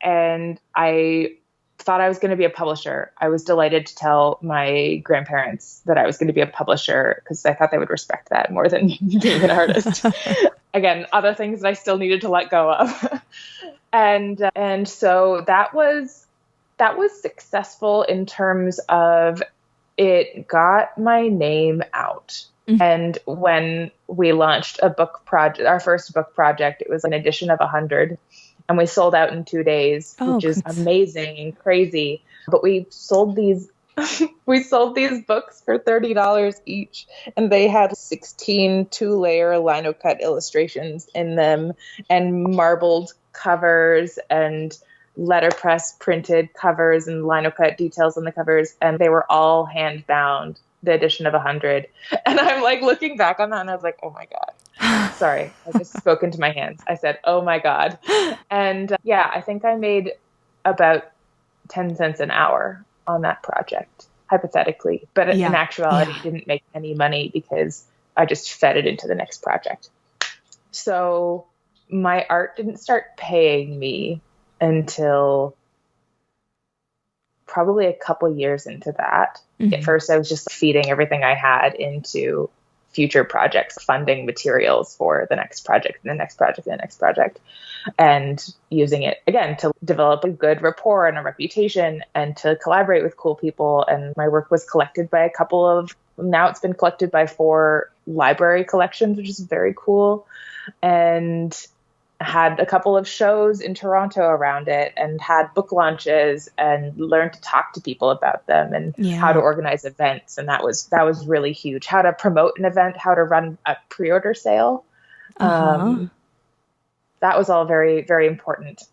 Speaker 1: And I thought I was going to be a publisher. I was delighted to tell my grandparents that I was going to be a publisher because I thought they would respect that more than being an artist. Again, other things that I still needed to let go of. And so that was successful in terms of it got my name out. Mm-hmm. And when we launched a book project, our first book project, it was an edition of 100. And we sold out in 2 days, which is amazing and crazy. But we sold these books for $30 each. And they had 16 2-layer lino cut illustrations in them and marbled covers and letterpress printed covers and lino cut details on the covers. And they were all hand bound, the edition of 100. And I'm like looking back on that and I was like, oh my God. Sorry, I just spoke into my hands. I said, oh my God. And I think I made about 10 cents an hour on that project, hypothetically. But in actuality, didn't make any money because I just fed it into the next project. So my art didn't start paying me until probably a couple years into that. Mm-hmm. At first, I was just feeding everything I had into future projects, funding materials for the next project and the next project and the next project, and using it again to develop a good rapport and a reputation and to collaborate with cool people. And my work was collected by now it's been collected by 4 library collections, which is very cool. And had a couple of shows in Toronto around it and had book launches and learned to talk to people about them and how to organize events. And that was really huge. How to promote an event, how to run a pre-order sale. That was all very, very important.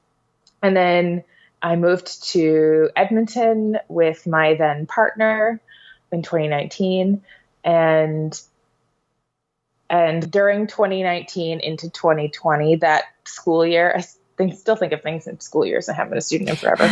Speaker 1: And then I moved to Edmonton with my then partner in 2019. And during 2019 into 2020, that school year, I still think of things in school years. I haven't been a student in forever.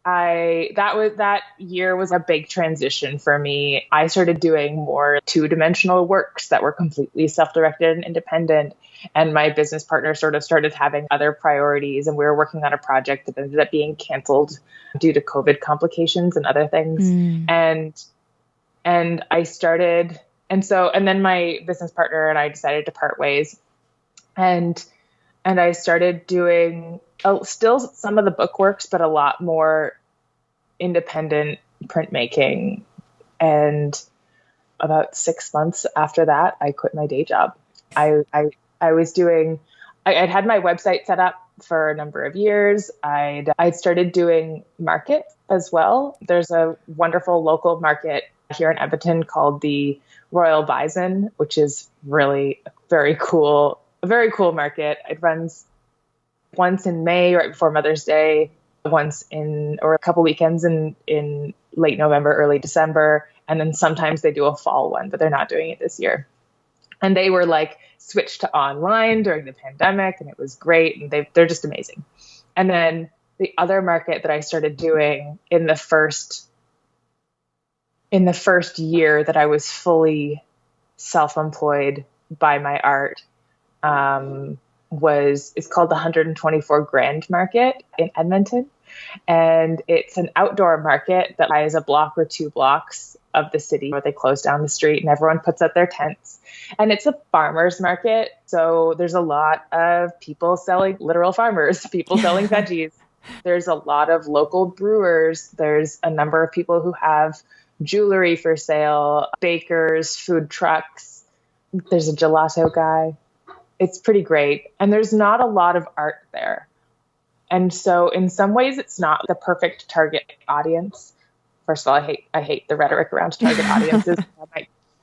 Speaker 1: That year was a big transition for me. I started doing more 2-dimensional works that were completely self-directed and independent. And my business partner sort of started having other priorities. And we were working on a project that ended up being canceled due to COVID complications and other things. And I started... And then my business partner and I decided to part ways, and I started doing still some of the book works, but a lot more independent printmaking. And about 6 months after that, I quit my day job. I'd had my website set up for a number of years. I'd started doing market as well. There's a wonderful local market here in Edmonton called the Royal Bison, which is really a very cool market. It runs once in May, right before Mother's Day, or a couple weekends in late November, early December. And then sometimes they do a fall one, but they're not doing it this year. And they were like switched to online during the pandemic, and it was great. And they're just amazing. And then the other market that I started doing in the first year that I was fully self-employed by my art, it's called the 124 Grand Market in Edmonton. And it's an outdoor market that lies a block or 2 blocks of the city where they close down the street and everyone puts up their tents. And it's a farmer's market. So there's a lot of people selling, literal farmers, people selling veggies. There's a lot of local brewers. There's a number of people who have jewelry for sale, bakers, food trucks. There's a gelato guy. It's pretty great. And there's not a lot of art there. And so in some ways, it's not the perfect target audience. First of all, I hate the rhetoric around target audiences.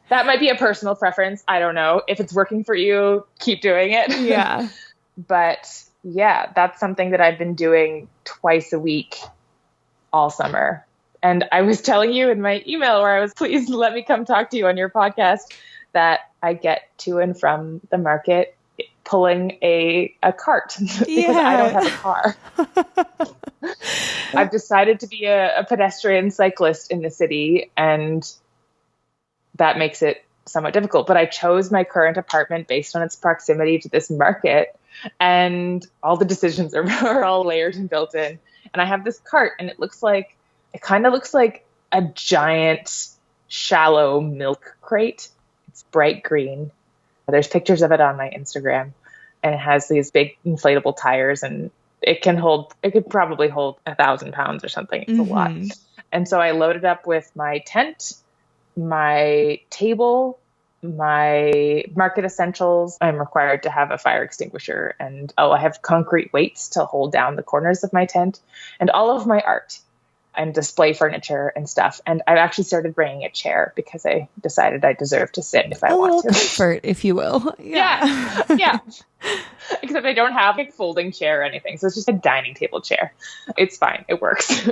Speaker 1: That might be a personal preference. I don't know. If it's working for you, keep doing it.
Speaker 2: Yeah.
Speaker 1: But yeah, that's something that I've been doing twice a week all summer. And I was telling you in my email where I was, please let me come talk to you on your podcast, that I get to and from the market pulling a cart because I don't have a car. I've decided to be a pedestrian cyclist in the city, and that makes it somewhat difficult. But I chose my current apartment based on its proximity to this market and all the decisions are all layered and built in. And I have this cart, and it kind of looks like a giant shallow milk crate. It's bright green. There's pictures of it on my Instagram, and it has these big inflatable tires, and it could probably hold 1,000 pounds or something. It's a lot. And so I loaded up with my tent, my table, my market essentials. I'm required to have a fire extinguisher, and I have concrete weights to hold down the corners of my tent, and all of my art and display furniture and stuff. And I've actually started bringing a chair because I decided I deserve to sit if I want to.
Speaker 2: A little comfort, if you will.
Speaker 1: Yeah. Except I don't have a folding chair or anything. So it's just a dining table chair. It's fine. It works.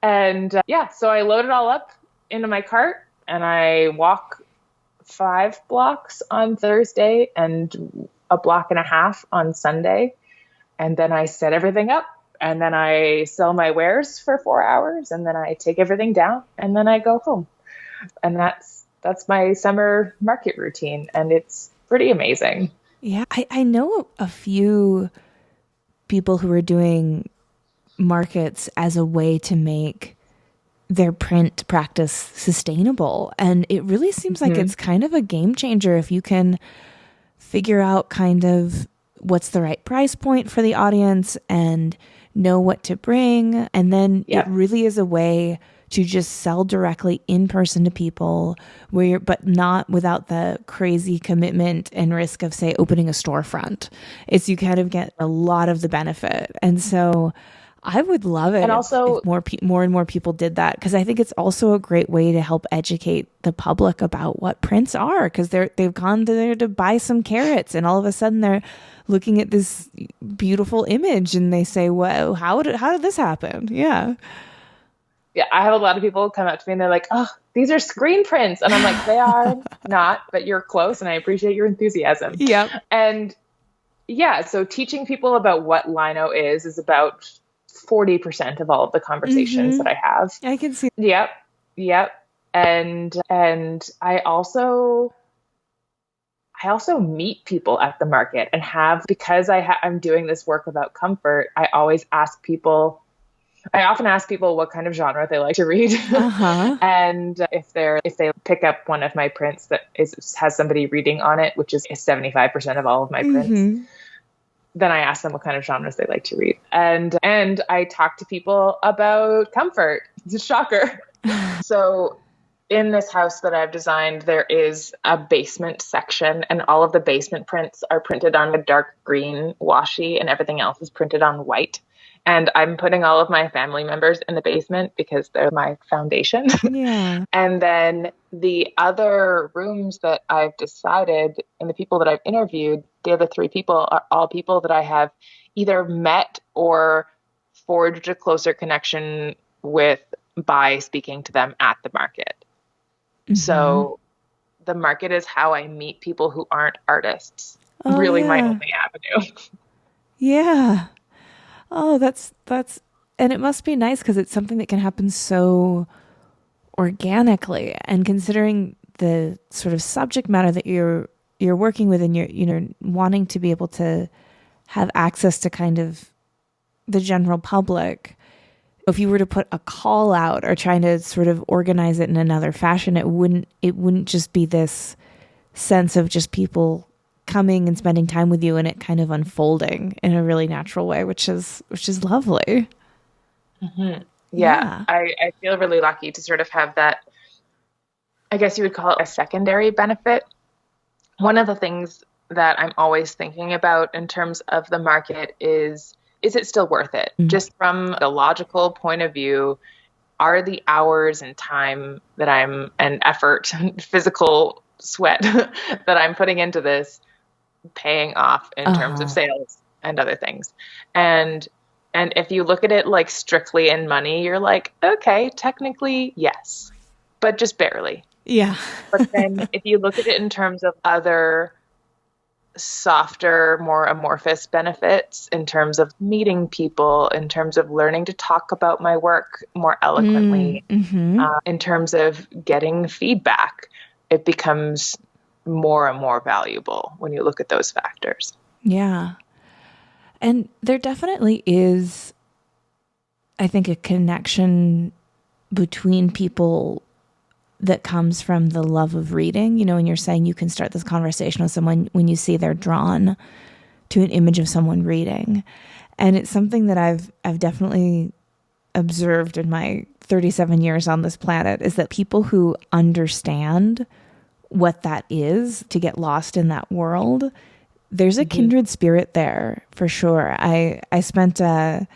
Speaker 1: And so I load it all up into my cart, and I walk 5 blocks on Thursday and a block and a half on Sunday. And then I set everything up, and then I sell my wares for 4 hours, and then I take everything down, and then I go home. And that's my summer market routine, and it's pretty amazing.
Speaker 2: Yeah, I know a few people who are doing markets as a way to make their print practice sustainable. And it really seems like it's kind of a game changer if you can figure out kind of what's the right price point for the audience and know what to bring. And then it really is a way to just sell directly in person to people but not without the crazy commitment and risk of, say, opening a storefront. It's you kind of get a lot of the benefit. And so I would love it. And also, if more and more people did that, because I think it's also a great way to help educate the public about what prints are, because they've gone there to buy some carrots, and all of a sudden they're looking at this beautiful image and they say, "Whoa, how did this happen?" Yeah.
Speaker 1: Yeah, I have a lot of people come up to me and they're like, "Oh, these are screen prints," and I'm like, "They are not, but you're close, and I appreciate your enthusiasm."
Speaker 2: Yep.
Speaker 1: And so teaching people about what lino is about 40% of all of the conversations that I have.
Speaker 2: I can see.
Speaker 1: Yep. And I also meet people at the market and because I'm doing this work about comfort. I often ask people what kind of genre they like to read. And if they pick up one of my prints that has somebody reading on it, which is 75% of all of my prints, then I ask them what kind of genres they like to read. And I talk to people about comfort. It's a shocker. So in this house that I've designed, there is a basement section, and all of the basement prints are printed on a dark green washi, and everything else is printed on white. And I'm putting all of my family members in the basement because they're my foundation.
Speaker 2: Yeah.
Speaker 1: And then the other rooms that I've decided, and the people that I've interviewed, the other 3 people are all people that I have either met or forged a closer connection with by speaking to them at the market. So the market is how I meet people who aren't artists. My only avenue.
Speaker 2: Yeah. Oh, that's, and it must be nice because it's something that can happen so organically. And considering the sort of subject matter that you're working with, and you're wanting to be able to have access to kind of the general public, if you were to put a call out or trying to sort of organize it in another fashion, it wouldn't just be this sense of just people coming and spending time with you and it kind of unfolding in a really natural way, which is lovely.
Speaker 1: Yeah. I feel really lucky to sort of have that, I guess you would call it a secondary benefit. One of the things that I'm always thinking about in terms of the market is it still worth it? Just from a logical point of view, are the hours and time and effort and physical sweat that I'm putting into this paying off in terms of sales and other things? And if you look at it like strictly in money, you're like, okay, technically, yes, but just barely.
Speaker 2: Yeah.
Speaker 1: But then if you look at it in terms of other softer, more amorphous benefits, in terms of meeting people, in terms of learning to talk about my work more eloquently, in terms of getting feedback, it becomes more and more valuable when you look at those factors.
Speaker 2: Yeah. And there definitely is, I think, a connection between people that comes from the love of reading. You know, when you're saying you can start this conversation with someone when you see they're drawn to an image of someone reading. And it's something that I've definitely observed in my 37 years on this planet, is that people who understand what that is, to get lost in that world, there's a kindred spirit there for sure. I spent
Speaker 1: the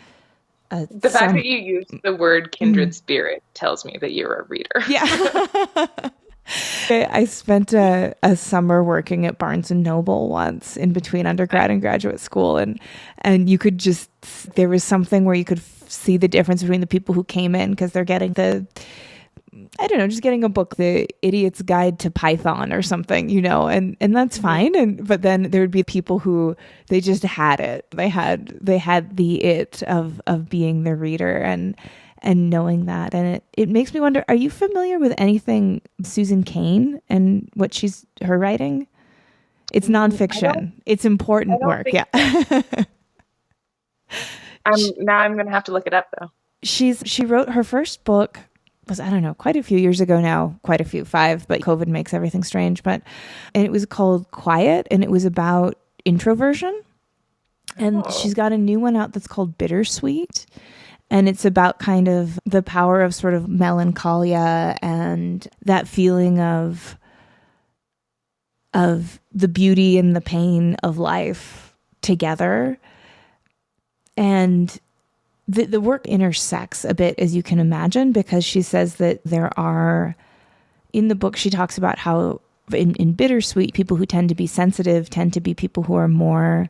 Speaker 1: fact that you use the word kindred spirit tells me that you're a reader.
Speaker 2: Yeah. I spent a summer working at Barnes and Noble once in between undergrad and graduate school. And you could just, there was something where you could see the difference between the people who came in because they're getting just getting a book, The Idiot's Guide to Python or something, you know, and that's fine. But then there would be people who, they just had it. They had the it of being the reader and knowing that. And it makes me wonder, are you familiar with anything Susan Cain and what her writing? It's nonfiction. It's important work. Yeah.
Speaker 1: So. I'm going to have to look it up though.
Speaker 2: She wrote her first book was, I don't know, quite a few years ago now, 5, but COVID makes everything strange. And it was called Quiet, and it was about introversion. And she's got a new one out that's called Bittersweet. And it's about kind of the power of sort of melancholia and that feeling of the beauty and the pain of life together. And the work intersects a bit, as you can imagine, because she says that there are, in the book, she talks about how in Bittersweet, people who tend to be sensitive tend to be people who are more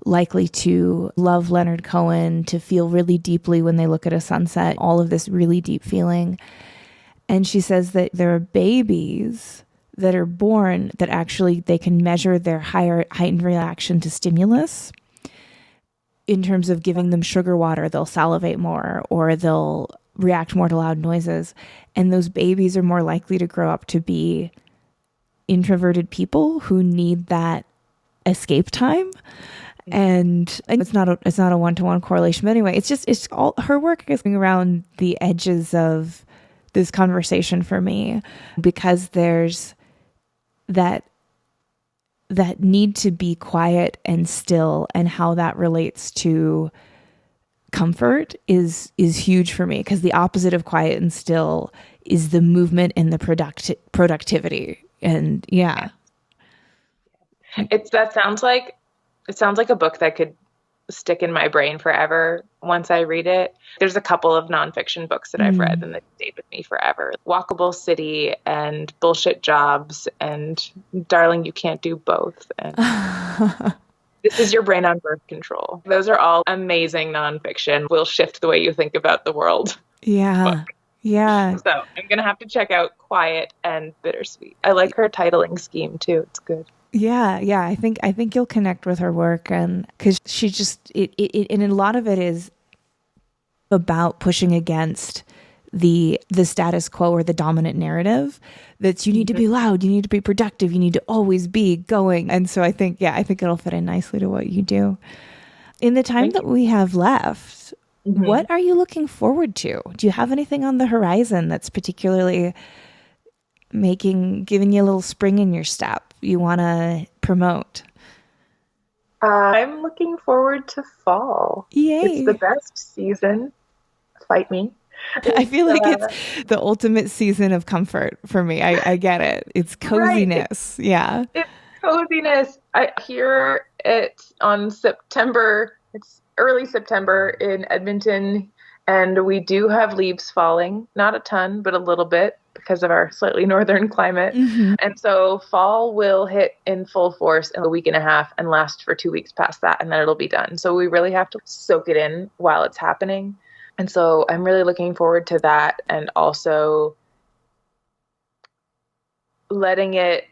Speaker 2: likely to love Leonard Cohen, to feel really deeply when they look at a sunset, all of this really deep feeling. And she says that there are babies that are born that actually they can measure their heightened reaction to stimulus. In terms of giving them sugar water, they'll salivate more or they'll react more to loud noises. And those babies are more likely to grow up to be introverted people who need that escape time. And it's not a one-to-one correlation, but anyway, it's all her work is going around the edges of this conversation for me, because there's that need to be quiet and still, and how that relates to comfort is huge for me, because the opposite of quiet and still is the movement and the productivity. And yeah.
Speaker 1: It sounds like a book that could stick in my brain forever once I read it. There's a couple of nonfiction books that I've read and that stayed with me forever. Walkable City and Bullshit Jobs and Darling, You Can't Do Both. And This Is Your Brain on Birth Control. Those are all amazing nonfiction. Will shift the way you think about the world.
Speaker 2: Yeah.
Speaker 1: Book.
Speaker 2: Yeah.
Speaker 1: So I'm going to have to check out Quiet and Bittersweet. I like her titling scheme too. It's good.
Speaker 2: Yeah. I think you'll connect with her work, and because she just and a lot of it is about pushing against the status quo or the dominant narrative that's you need to be loud, you need to be productive, you need to always be going. And so I think it'll fit in nicely to what you do. In the time that we have left, what are you looking forward to? Do you have anything on the horizon that's particularly giving you a little spring in your step you want to promote?
Speaker 1: I'm looking forward to fall.
Speaker 2: Yay.
Speaker 1: It's the best season. Fight me.
Speaker 2: I feel like it's the ultimate season of comfort for me. I get it. It's coziness. Right. Yeah.
Speaker 1: It's coziness. I hear it on September. It's early September in Edmonton, and we do have leaves falling. Not a ton, but a little bit, because of our slightly northern climate. And so fall will hit in full force in a week and a half and last for 2 weeks past that, and then it'll be done. So we really have to soak it in while it's happening. And so I'm really looking forward to that, and also letting it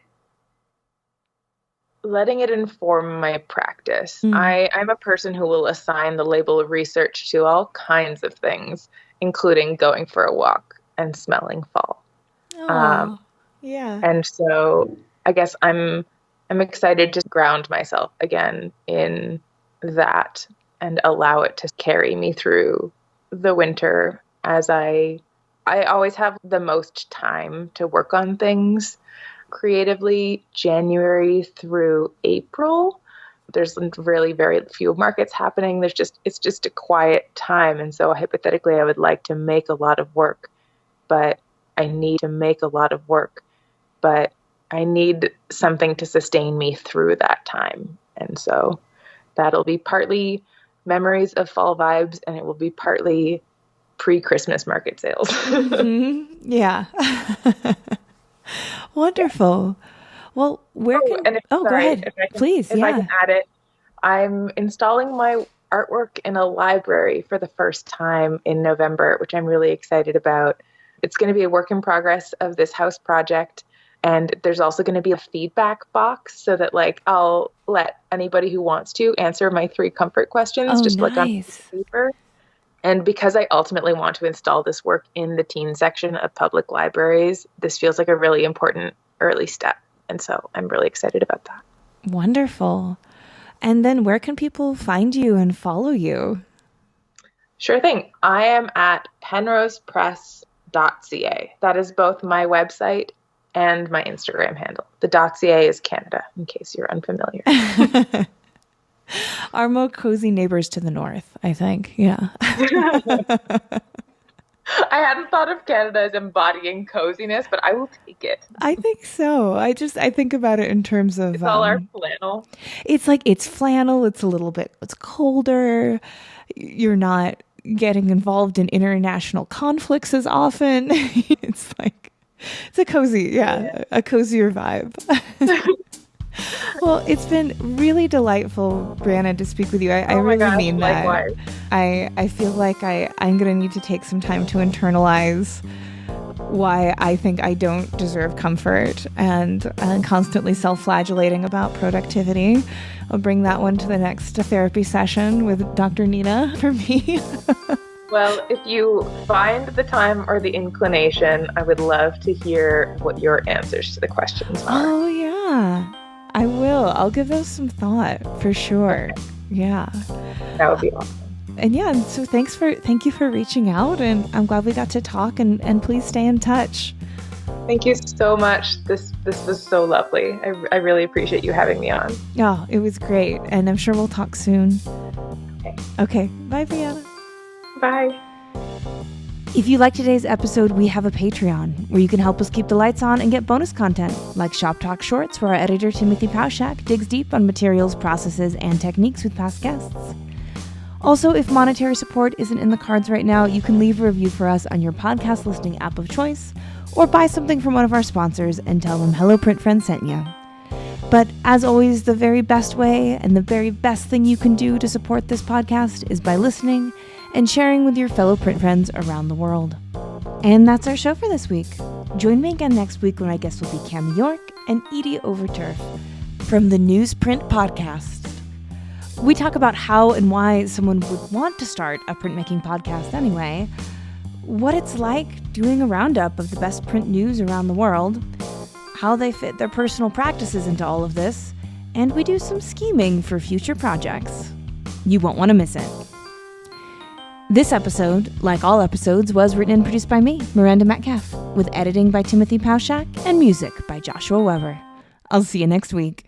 Speaker 1: inform my practice. I'm a person who will assign the label of research to all kinds of things, including going for a walk and smelling fall.
Speaker 2: Yeah.
Speaker 1: And so I guess I'm I'm excited to ground myself again in that and allow it to carry me through the winter as I always have the most time to work on things creatively January through April. There's really very few markets happening. It's just a quiet time. And so hypothetically, I would like to make a lot of work, but I need to make a lot of work, but I need something to sustain me through that time. And so that'll be partly memories of fall vibes, and it will be partly pre-Christmas market sales.
Speaker 2: Mm-hmm. Yeah. Wonderful. Well, where can... go ahead. Please,
Speaker 1: if I can add it, I'm installing my artwork in a library for the first time in November, which I'm really excited about. It's going to be a work in progress of this house project. And there's also going to be a feedback box so that I'll let anybody who wants to answer my 3 comfort questions,
Speaker 2: nice.
Speaker 1: On paper. And because I ultimately want to install this work in the teen section of public libraries, this feels like a really important early step. And so I'm really excited about that.
Speaker 2: Wonderful. And then where can people find you and follow you?
Speaker 1: Sure thing. I am at penrosepress.ca. That is both my website and my Instagram handle. The .ca is Canada, in case you're unfamiliar.
Speaker 2: Our more cozy neighbors to the north, I think. Yeah.
Speaker 1: I hadn't thought of Canada as embodying coziness, but I will take it.
Speaker 2: I think so. I think about it in terms of...
Speaker 1: It's all our flannel.
Speaker 2: It's it's flannel. It's it's colder. You're not getting involved in international conflicts as often. It's a cozy, a cozier vibe. Well, it's been really delightful, Brianna, to speak with you. I really mean that.
Speaker 1: Likewise.
Speaker 2: I feel like I'm going to need to take some time to internalize why I think I don't deserve comfort and constantly self-flagellating about productivity. I'll bring that one to the next therapy session with Dr. Nina for me.
Speaker 1: Well, if you find the time or the inclination, I would love to hear what your answers to the questions are.
Speaker 2: Oh, yeah. I will. I'll give those some thought for sure. Okay. Yeah.
Speaker 1: That would be awesome.
Speaker 2: And so thank you for reaching out, and I'm glad we got to talk, and please stay in touch.
Speaker 1: Thank you so much. This was so lovely. I really appreciate you having me on.
Speaker 2: Oh, it was great. And I'm sure we'll talk soon. Okay. Bye, Brianna.
Speaker 1: Bye.
Speaker 2: If you like today's episode, we have a Patreon where you can help us keep the lights on and get bonus content like Shop Talk Shorts, where our editor Timothy Pauschak digs deep on materials, processes, and techniques with past guests. Also, if monetary support isn't in the cards right now, you can leave a review for us on your podcast listening app of choice, or buy something from one of our sponsors and tell them Hello Print Friend sent you. But as always, the very best way and the very best thing you can do to support this podcast is by listening and sharing with your fellow print friends around the world. And that's our show for this week. Join me again next week when my guests will be Cami York and Edie Overturf from the Newsprint Podcast. We talk about how and why someone would want to start a printmaking podcast anyway, what it's like doing a roundup of the best print news around the world, how they fit their personal practices into all of this, and we do some scheming for future projects. You won't want to miss it. This episode, like all episodes, was written and produced by me, Miranda Metcalf, with editing by Timothy Pauschak and music by Joshua Weber. I'll see you next week.